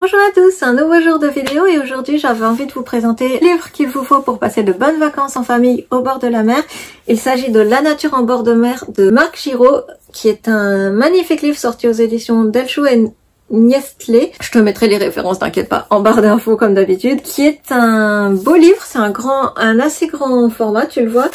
Bonjour à tous, c'est un nouveau jour de vidéo et aujourd'hui j'avais envie de vous présenter le livre qu'il vous faut pour passer de bonnes vacances en famille au bord de la mer. Il s'agit de La nature en bord de mer de Marc Giraud, qui est un magnifique livre sorti aux éditions Delchaux et Niestlé. Je te mettrai les références, t'inquiète pas, en barre d'infos comme d'habitude. Qui est un beau livre, c'est un assez grand format, tu le vois,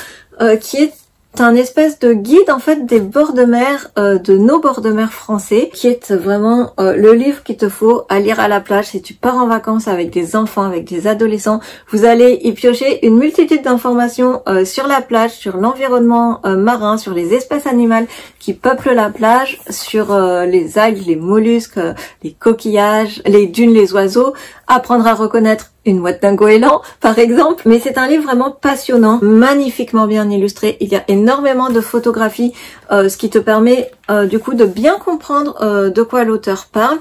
qui est un espèce de guide en fait des bords de mer, de nos bords de mer français, qui est vraiment le livre qu'il te faut à lire à la plage si tu pars en vacances avec des enfants, avec des adolescents. Vous allez y piocher une multitude d'informations sur la plage, sur l'environnement marin, sur les espèces animales qui peuplent la plage, sur les algues, les mollusques, les coquillages, les dunes, les oiseaux, apprendre à reconnaître une mouette d'un goéland, par exemple. Mais c'est un livre vraiment passionnant, magnifiquement bien illustré. Il y a énormément de photographies, ce qui te permet du coup de bien comprendre de quoi l'auteur parle.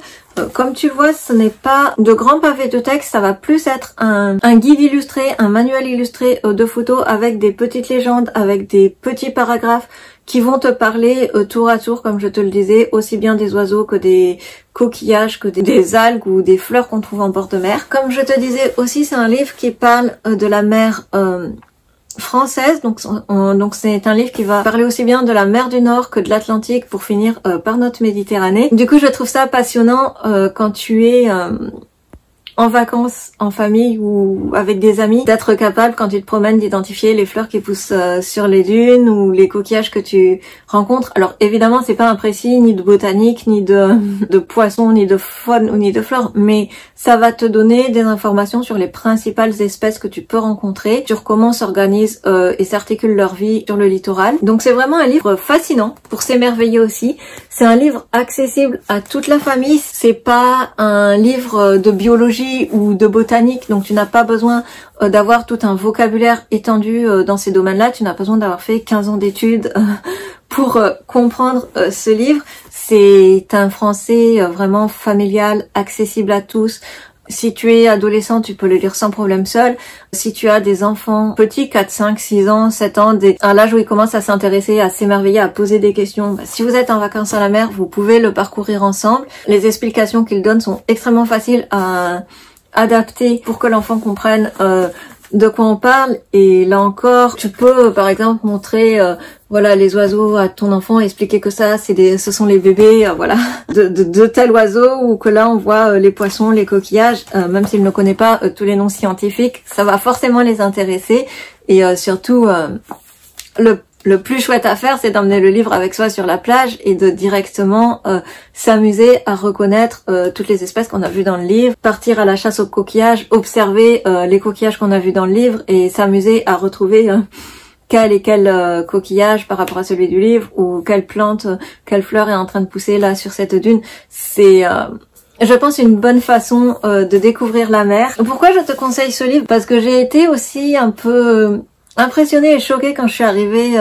Comme tu vois, ce n'est pas de grands pavés de texte, ça va plus être un guide illustré, un manuel illustré de photos avec des petites légendes, avec des petits paragraphes qui vont te parler tour à tour, comme je te le disais, aussi bien des oiseaux que des coquillages, que des algues ou des fleurs qu'on trouve en bord de mer. Comme je te disais aussi, c'est un livre qui parle de la mer française, donc c'est un livre qui va parler aussi bien de la mer du Nord que de l'Atlantique pour finir par notre Méditerranée. Du coup, je trouve ça passionnant quand tu es en vacances, en famille ou avec des amis, d'être capable quand tu te promènes d'identifier les fleurs qui poussent sur les dunes ou les coquillages que tu rencontres. Alors évidemment, c'est pas un précis ni de botanique, ni de poissons, ni de faune ou ni de flore, mais ça va te donner des informations sur les principales espèces que tu peux rencontrer, sur comment s'organisent et s'articulent leur vie sur le littoral. Donc c'est vraiment un livre fascinant pour s'émerveiller aussi. C'est un livre accessible à toute la famille. C'est pas un livre de biologie ou de botanique, donc tu n'as pas besoin d'avoir tout un vocabulaire étendu dans ces domaines-là. Tu n'as pas besoin d'avoir fait 15 ans d'études pour comprendre ce livre. C'est un français vraiment familial, accessible à tous. Si tu es adolescent, tu peux le lire sans problème seul. Si tu as des enfants petits, 4, 5, 6 ans, 7 ans, à l'âge où ils commencent à s'intéresser, à s'émerveiller, à poser des questions, si vous êtes en vacances à la mer, vous pouvez le parcourir ensemble. Les explications qu'il donne sont extrêmement faciles à adapter pour que l'enfant comprenne de quoi on parle. Et là encore, tu peux par exemple montrer voilà les oiseaux à ton enfant, expliquer que ça ce sont les bébés voilà de tel oiseau, ou que là on voit les poissons, les coquillages, même s'il ne connaît pas tous les noms scientifiques, ça va forcément les intéresser. Et surtout le plus chouette à faire, c'est d'emmener le livre avec soi sur la plage et de directement s'amuser à reconnaître toutes les espèces qu'on a vues dans le livre, partir à la chasse aux coquillages, observer les coquillages qu'on a vus dans le livre et s'amuser à retrouver quel et quel coquillage par rapport à celui du livre, ou quelle plante, quelle fleur est en train de pousser là sur cette dune. C'est je pense une bonne façon de découvrir la mer. Pourquoi je te conseille ce livre? Parce que j'ai été aussi un peu impressionnée et choquée quand je suis arrivée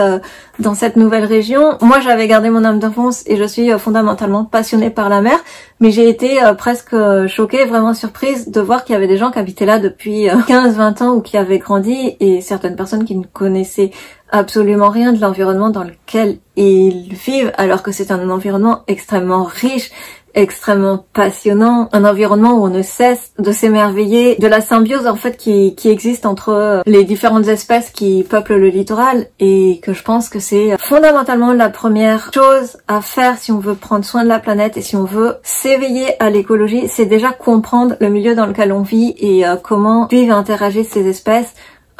dans cette nouvelle région. Moi, j'avais gardé mon âme d'enfance et je suis fondamentalement passionnée par la mer, mais j'ai été presque choquée, vraiment surprise de voir qu'il y avait des gens qui habitaient là depuis 15-20 ans ou qui avaient grandi, et certaines personnes qui ne connaissaient absolument rien de l'environnement dans lequel ils vivent, alors que c'est un environnement extrêmement riche, extrêmement passionnant, un environnement où on ne cesse de s'émerveiller de la symbiose en fait qui existe entre les différentes espèces qui peuplent le littoral, et que je pense que c'est fondamentalement la première chose à faire si on veut prendre soin de la planète et si on veut s'éveiller à l'écologie, c'est déjà comprendre le milieu dans lequel on vit et comment vivent et interagissent ces espèces.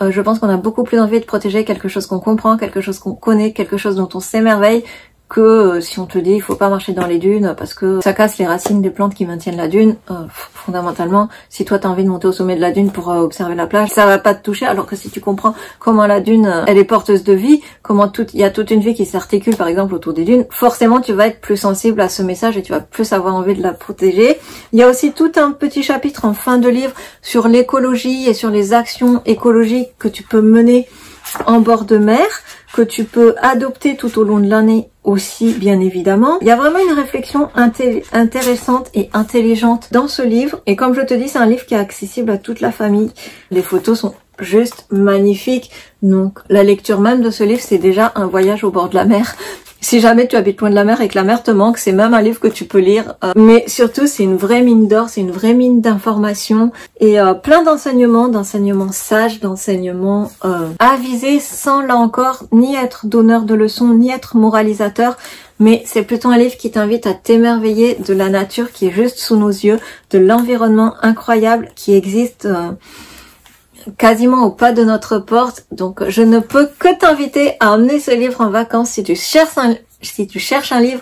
Je pense qu'on a beaucoup plus envie de protéger quelque chose qu'on comprend, quelque chose qu'on connaît, quelque chose dont on s'émerveille, que si on te dit il faut pas marcher dans les dunes parce que ça casse les racines des plantes qui maintiennent la dune. Fondamentalement, si toi t'as envie de monter au sommet de la dune pour observer la plage, ça va pas te toucher, alors que si tu comprends comment la dune elle est porteuse de vie, comment il y a toute une vie qui s'articule par exemple autour des dunes, forcément tu vas être plus sensible à ce message et tu vas plus avoir envie de la protéger. Il y a aussi tout un petit chapitre en fin de livre sur l'écologie et sur les actions écologiques que tu peux mener en bord de mer, que tu peux adopter tout au long de l'année aussi, bien évidemment. Il y a vraiment une réflexion intéressante et intelligente dans ce livre, et comme je te dis, c'est un livre qui est accessible à toute la famille. Les photos sont juste magnifiques, donc la lecture même de ce livre, c'est déjà un voyage au bord de la mer. Si jamais tu habites loin de la mer et que la mer te manque, c'est même un livre que tu peux lire. Mais surtout, c'est une vraie mine d'or, c'est une vraie mine d'informations et plein d'enseignements sages, d'enseignements avisés, sans là encore ni être donneur de leçons, ni être moralisateur. Mais c'est plutôt un livre qui t'invite à t'émerveiller de la nature qui est juste sous nos yeux, de l'environnement incroyable qui existe quasiment au pas de notre porte. Donc je ne peux que t'inviter à emmener ce livre en vacances si tu cherches un livre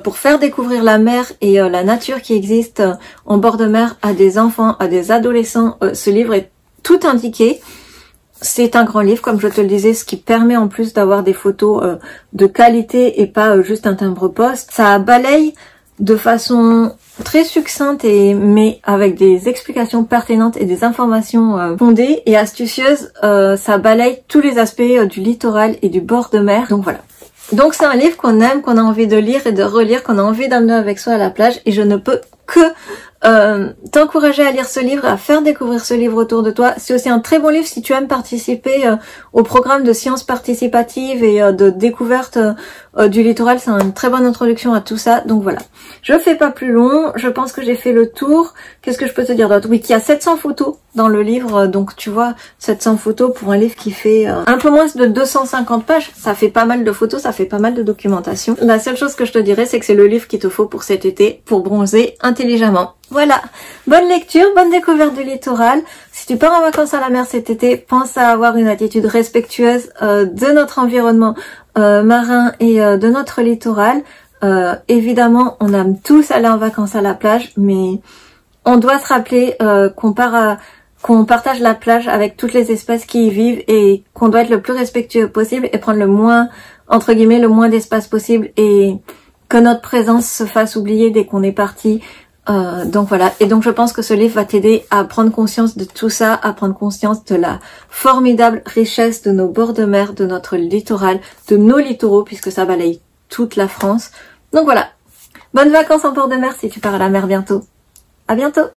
pour faire découvrir la mer et la nature qui existe en bord de mer à des enfants, à des adolescents. Ce livre est tout indiqué. C'est un grand livre, comme je te le disais, ce qui permet en plus d'avoir des photos de qualité et pas juste un timbre-poste. Ça balaye de façon très succincte mais avec des explications pertinentes et des informations fondées et astucieuses. Ça balaye tous les aspects du littoral et du bord de mer. Donc voilà. Donc c'est un livre qu'on aime, qu'on a envie de lire et de relire, qu'on a envie d'amener avec soi à la plage, et je ne peux que t'encourager à lire ce livre, à faire découvrir ce livre autour de toi. C'est aussi un très bon livre si tu aimes participer au programme de sciences participatives et de découverte du littoral. C'est une très bonne introduction à tout ça. Donc voilà, je fais pas plus long, je pense que j'ai fait le tour. Qu'est-ce que je peux te dire d'autre? Oui, qu'il y a 700 photos dans le livre, donc tu vois, 700 photos pour un livre qui fait un peu moins de 250 pages, ça fait pas mal de photos, ça fait pas mal de documentation. La seule chose que je te dirais, c'est que c'est le livre qu'il te faut pour cet été, pour bronzer intelligemment. Voilà, bonne lecture, bonne découverte du littoral. Si tu pars en vacances à la mer cet été, pense à avoir une attitude respectueuse de notre environnement marin et de notre littoral. Évidemment, on aime tous aller en vacances à la plage, mais on doit se rappeler qu'on partage la plage avec toutes les espèces qui y vivent et qu'on doit être le plus respectueux possible et prendre le moins, entre guillemets, le moins d'espace possible, et que notre présence se fasse oublier dès qu'on est parti. Donc voilà, et donc je pense que ce livre va t'aider à prendre conscience de tout ça, à prendre conscience de la formidable richesse de nos bords de mer, de notre littoral, de nos littoraux, puisque ça balaye toute la France. Donc voilà, bonnes vacances en bord de mer si tu pars à la mer bientôt. À bientôt!